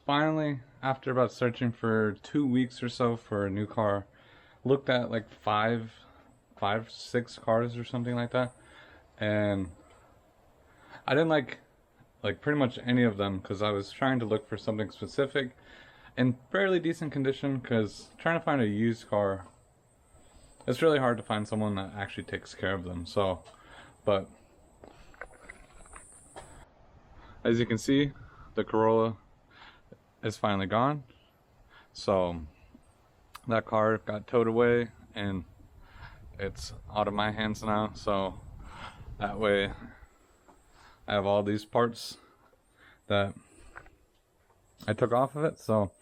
finally, after about searching for 2 weeks or so for a new car, looked at like five, 6 cars or something like that, and I didn't like pretty much any of them because I was trying to look for something specific in fairly decent condition, because trying to find a used car, it's really hard to find someone that actually takes care of them. So, but as you can see, the Corolla is finally gone. So that car got towed away and it's out of my hands now. So that way I have all these parts that I took off of it. So,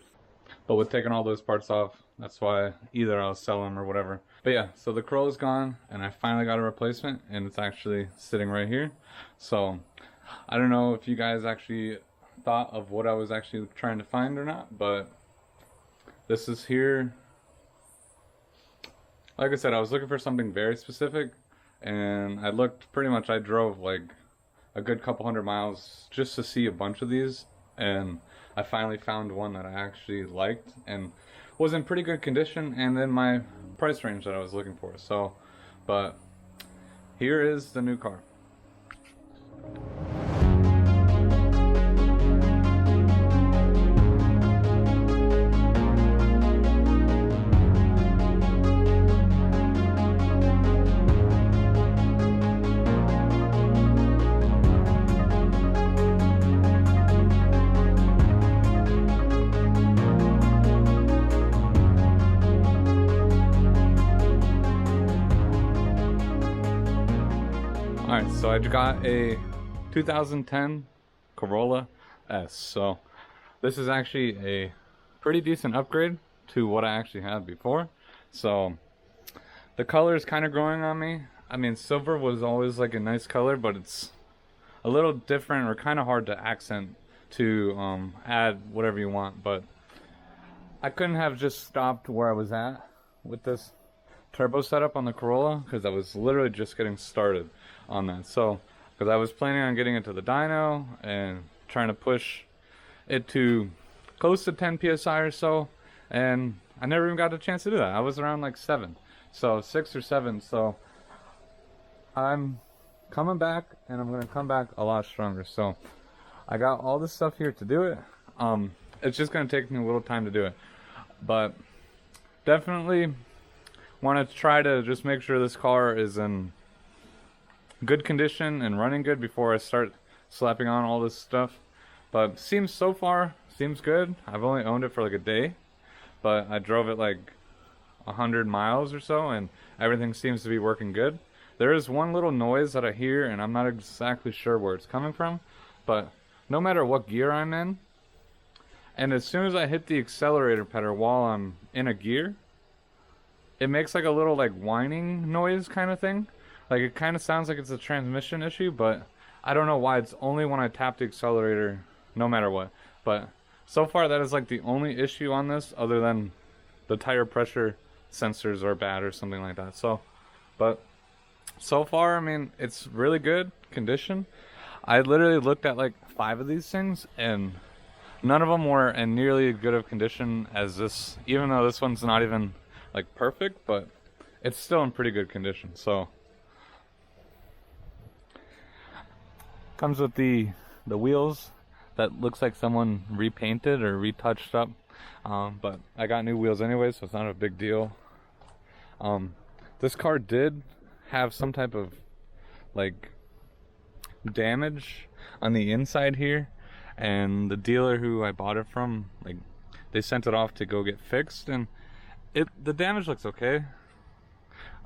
but with taking all those parts off, that's why either I'll sell them or whatever. But yeah, so the Corolla's gone and I finally got a replacement, and it's actually sitting right here. So I don't know if you guys actually thought of what I was actually trying to find or not, but this is here. Like I said, I was looking for something very specific, and I looked pretty much, I drove like a good couple hundred miles just to see a bunch of these, and I finally found one that I actually liked and was in pretty good condition and in my price range that I was looking for. So, but here is the new car. Alright, so I got a 2010 Corolla S. So this is actually a pretty decent upgrade to what I actually had before. So the color is kind of growing on me. I mean, silver was always like a nice color, but it's a little different or kind of hard to accent to add whatever you want. But I couldn't have just stopped where I was at with this turbo setup on the Corolla, because I was literally just getting started on that. So because I was planning on getting into the dyno and trying to push it to close to 10 psi or so, and I never even got a chance to do that. I was around like 7, so 6 or 7. So I'm coming back, and I'm gonna come back a lot stronger. So I got all this stuff here to do it. It's just gonna take me a little time to do it, but definitely want to try to just make sure this car is in good condition and running good before I start slapping on all this stuff. But so far seems good. I've only owned it for like a day, but I drove it like 100 miles or so, and everything seems to be working good. There is one little noise that I hear, and I'm not exactly sure where it's coming from, but no matter what gear I'm in, and as soon as I hit the accelerator pedal while I'm in a gear, it makes like a little like whining noise kind of thing. Like it kind of sounds like it's a transmission issue, but I don't know why. It's only when I tap the accelerator, no matter what. But so far that is like the only issue on this, other than the tire pressure sensors are bad or something like that. So, but so far, I mean, it's really good condition. I literally looked at like 5 of these things, and none of them were in nearly as good of condition as this, even though this one's not even like perfect, but it's still in pretty good condition. So comes with the wheels that looks like someone repainted or retouched up, but I got new wheels anyway, so it's not a big deal. This car did have some type of like damage on the inside here, and the dealer who I bought it from, like, they sent it off to go get fixed, and the damage looks okay,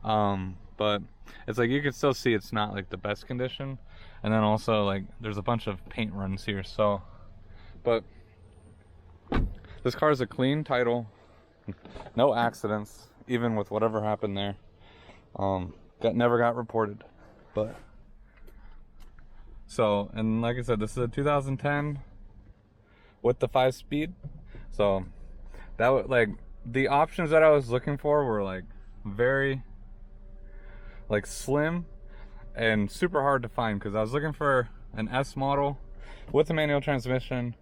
but it's like you can still see it's not like the best condition. And then also like there's a bunch of paint runs here. So, but this car is a clean title, no accidents, even with whatever happened there. Never got reported. But so, and like I said, this is a 2010 with the 5-speed. So that would, like, the options that I was looking for were like very like slim and super hard to find, because I was looking for an S model with a manual transmission,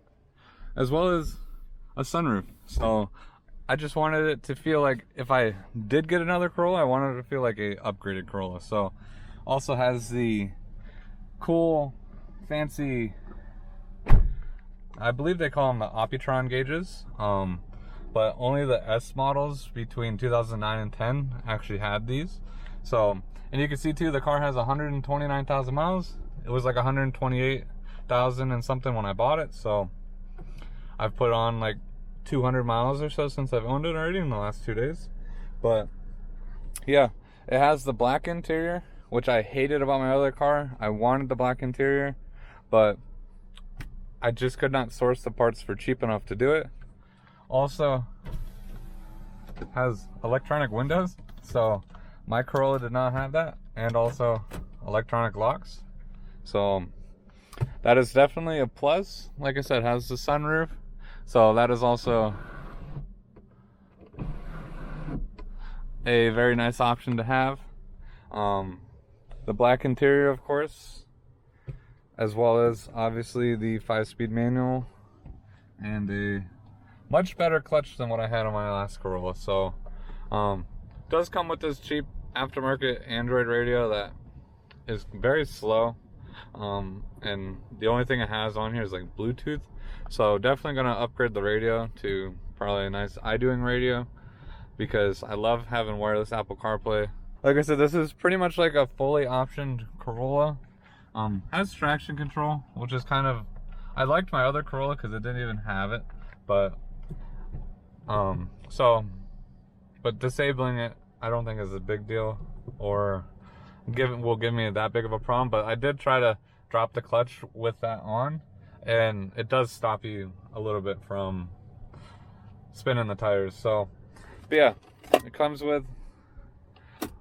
as well as a sunroof. So I just wanted it to feel like, if I did get another Corolla, I wanted it to feel like a upgraded Corolla. So also has the cool fancy, I believe they call them the Optron gauges, but only the S models between 2009 and 10 actually had these. So, and you can see too, the car has 129,000 miles. It was like 128,000 and something when I bought it. So I've put on like 200 miles or so since I've owned it already in the last 2 days. But yeah, it has the black interior, which I hated about my other car. I wanted the black interior, but I just could not source the parts for cheap enough to do it. Also has electronic windows, so my Corolla did not have that, and also electronic locks. So that is definitely a plus. Like I said, it has the sunroof, so that is also a very nice option to have. The black interior, of course, as well as obviously the 5-speed manual, and a much better clutch than what I had on my last Corolla. So does come with this cheap aftermarket Android radio that is very slow, and the only thing it has on here is like Bluetooth. So definitely gonna upgrade the radio to probably a nice iDoing radio, because I love having wireless Apple CarPlay. Like I said, this is pretty much like a fully optioned Corolla. Has traction control, which is kind of, I liked my other Corolla because it didn't even have it, but but disabling it I don't think is a big deal, or will give me that big of a problem. But I did try to drop the clutch with that on, and it does stop you a little bit from spinning the tires. So but yeah, it comes with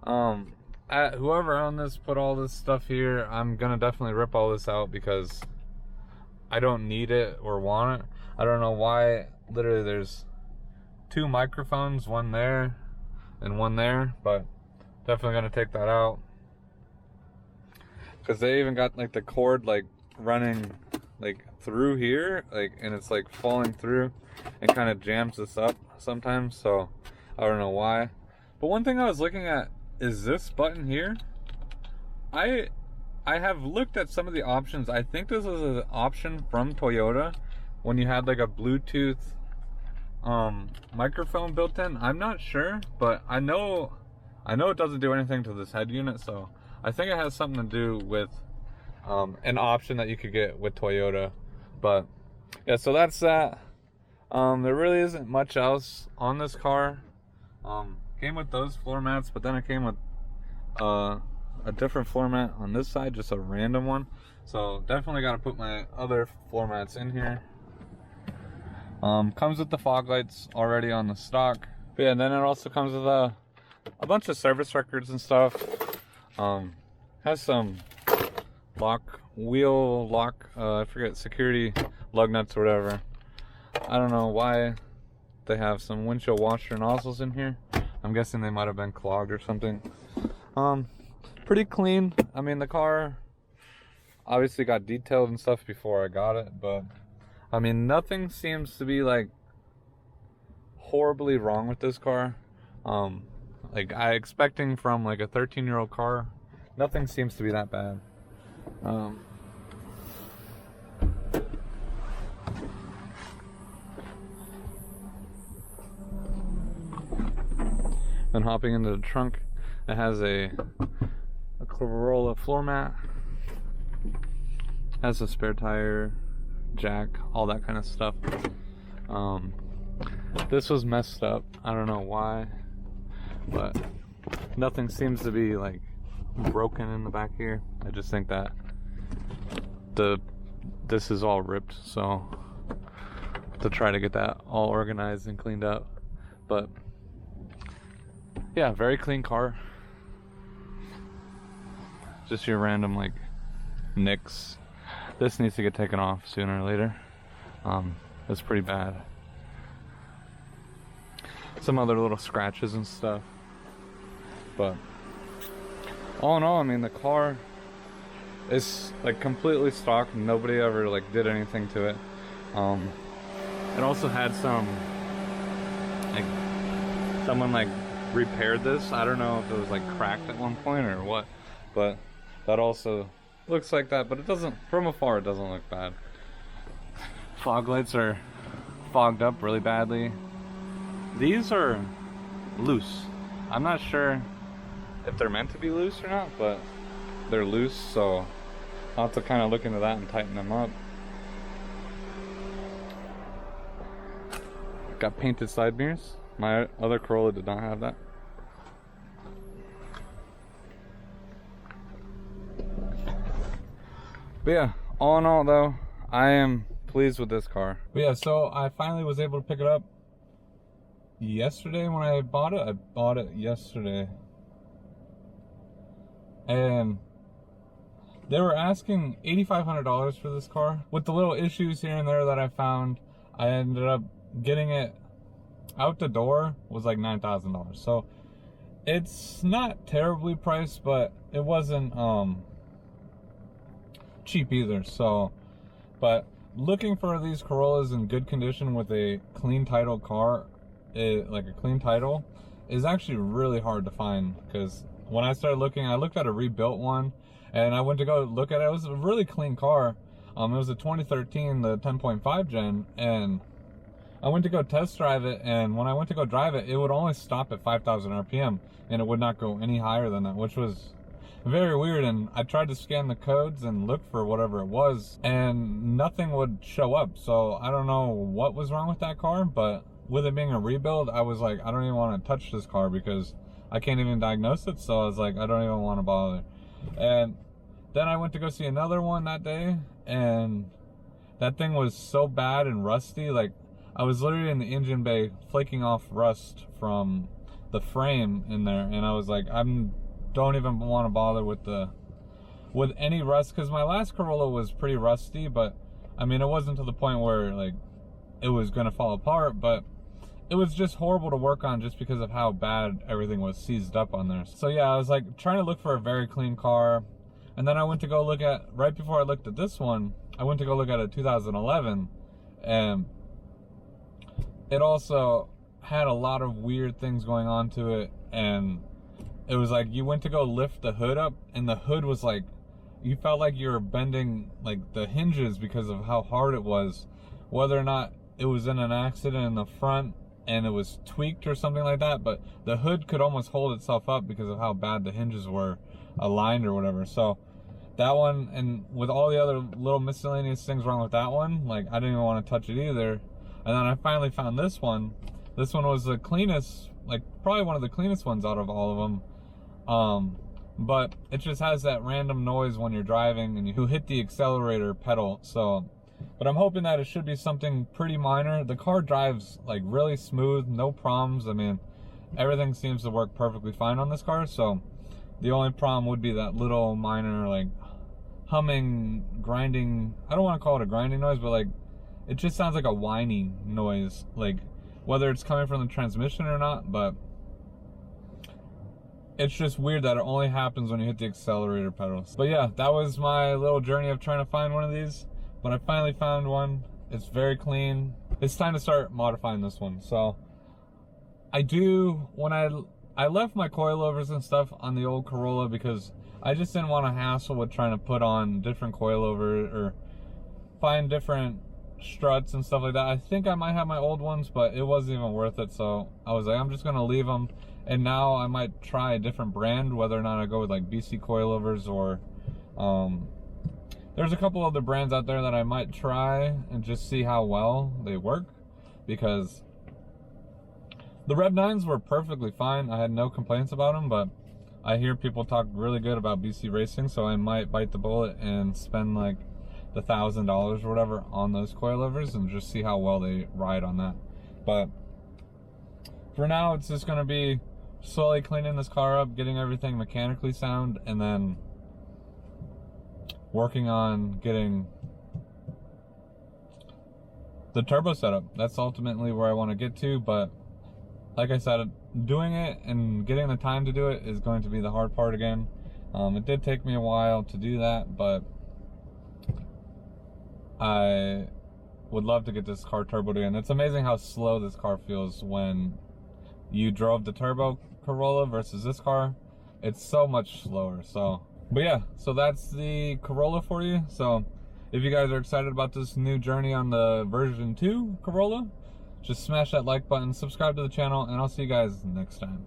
whoever owned this put all this stuff here. I'm gonna definitely rip all this out because I don't need it or want it. I don't know why. Literally there's 2 microphones, one there and one there, but definitely gonna take that out, because they even got like the cord like running like through here, like, and it's like falling through and kind of jams this up sometimes. So I don't know why. But one thing I was looking at is this button here. I have looked at some of the options. I think this is an option from Toyota when you had like a Bluetooth microphone built in. I'm not sure, but I know it doesn't do anything to this head unit, so I think it has something to do with an option that you could get with Toyota. But yeah, so that's that. There really isn't much else on this car. Came with those floor mats, but then it came with a different floor mat on this side, just a random one. So definitely got to put my other floor mats in here. Comes with the fog lights already on the stock. But yeah, and then it also comes with a bunch of service records and stuff. Has some wheel lock, I forget, security lug nuts or whatever. I don't know why they have some windshield washer nozzles in here. I'm guessing they might have been clogged or something. Pretty clean. I mean, the car obviously got detailed and stuff before I got it, but I mean, nothing seems to be like horribly wrong with this car. Like I expecting from like a 13-year-old car, nothing seems to be that bad. Then hopping into the trunk, it has a Corolla floor mat, has a spare tire, jack, all that kind of stuff. This was messed up. I don't know why, but nothing seems to be like broken in the back here. I just think that this is all ripped, so to try to get that all organized and cleaned up. But yeah, very clean car. Just your random like nicks. This needs to get taken off sooner or later. It's pretty bad. Some other little scratches and stuff. But all in all, I mean, the car is like completely stock. Nobody ever like did anything to it. It also had some, like, someone like repaired this. I don't know if it was like cracked at one point or what, but that also looks like that, but it doesn't, from afar it doesn't look bad. Fog lights are fogged up really badly. These are loose. I'm not sure if they're meant to be loose or not, but they're loose, so I'll have to kind of look into that and tighten them up. Got painted side mirrors. My other Corolla did not have that. But yeah, all in all though, I am pleased with this car. But yeah, so I finally was able to pick it up yesterday when I bought it. I bought it yesterday. And they were asking $8,500 for this car. With the little issues here and there that I found, I ended up getting it out the door was like $9,000. So it's not terribly priced, but it wasn't cheap either. So, but looking for these Corollas in good condition with a clean title car, like a clean title, is actually really hard to find. Because when I started looking, I looked at a rebuilt one, and I went to go look at it. It was a really clean car. It was a 2013, the 10.5 gen, and I went to go test drive it, and when I went to go drive it, it would only stop at 5,000 RPM, and it would not go any higher than that, which was very weird. And I tried to scan the codes and look for whatever it was, and nothing would show up. So I don't know what was wrong with that car, but with it being a rebuild, I was like, I don't even want to touch this car because I can't even diagnose it. So I was like, I don't even want to bother. And then I went to go see another one that day, and that thing was so bad and rusty. Like, I was literally in the engine bay flaking off rust from the frame in there, and I was like, don't even want to bother with any rust, because my last Corolla was pretty rusty, but I mean, it wasn't to the point where like it was gonna fall apart, but it was just horrible to work on just because of how bad everything was seized up on there. So yeah, I was like trying to look for a very clean car, and then I went to go look at, right before I looked at this one, I went to go look at a 2011, and it also had a lot of weird things going on to it. And it was like, you went to go lift the hood up, and the hood was like, you felt like you were bending like the hinges because of how hard it was. Whether or not it was in an accident in the front and it was tweaked or something like that, but the hood could almost hold itself up because of how bad the hinges were aligned or whatever. So that one, and with all the other little miscellaneous things wrong with that one, like I didn't even want to touch it either. And then I finally found this one. This one was the cleanest, like probably one of the cleanest ones out of all of them. But it just has that random noise when you're driving and you hit the accelerator pedal. So, but I'm hoping that it should be something pretty minor. The car drives like really smooth, no problems. I mean, everything seems to work perfectly fine on this car. So the only problem would be that little minor like humming, grinding. I don't want to call it a grinding noise, but like, it just sounds like a whining noise, like whether it's coming from the transmission or not, but it's just weird that it only happens when you hit the accelerator pedals. But yeah, that was my little journey of trying to find one of these, but I finally found one. It's very clean. It's time to start modifying this one. So when I left my coilovers and stuff on the old Corolla because I just didn't want to hassle with trying to put on different coilovers or find different struts and stuff like that. I think I might have my old ones, but it wasn't even worth it. So I was like, I'm just gonna leave them. And now I might try a different brand, whether or not I go with like BC coilovers or there's a couple other brands out there that I might try and just see how well they work, because the Rev 9s were perfectly fine. I had no complaints about them, but I hear people talk really good about BC Racing, so I might bite the bullet and spend like the $1,000 or whatever on those coilovers and just see how well they ride on that. But for now, it's just gonna be slowly cleaning this car up, getting everything mechanically sound, and then working on getting the turbo setup. That's ultimately where I want to get to, but like I said, doing it and getting the time to do it is going to be the hard part again. It did take me a while to do that, but I would love to get this car turboed again. It's amazing how slow this car feels when you drove the turbo Corolla versus this car. It's so much slower. So, but yeah, so that's the Corolla for you. So if you guys are excited about this new journey on the version 2 Corolla, just smash that like button, subscribe to the channel, and I'll see you guys next time.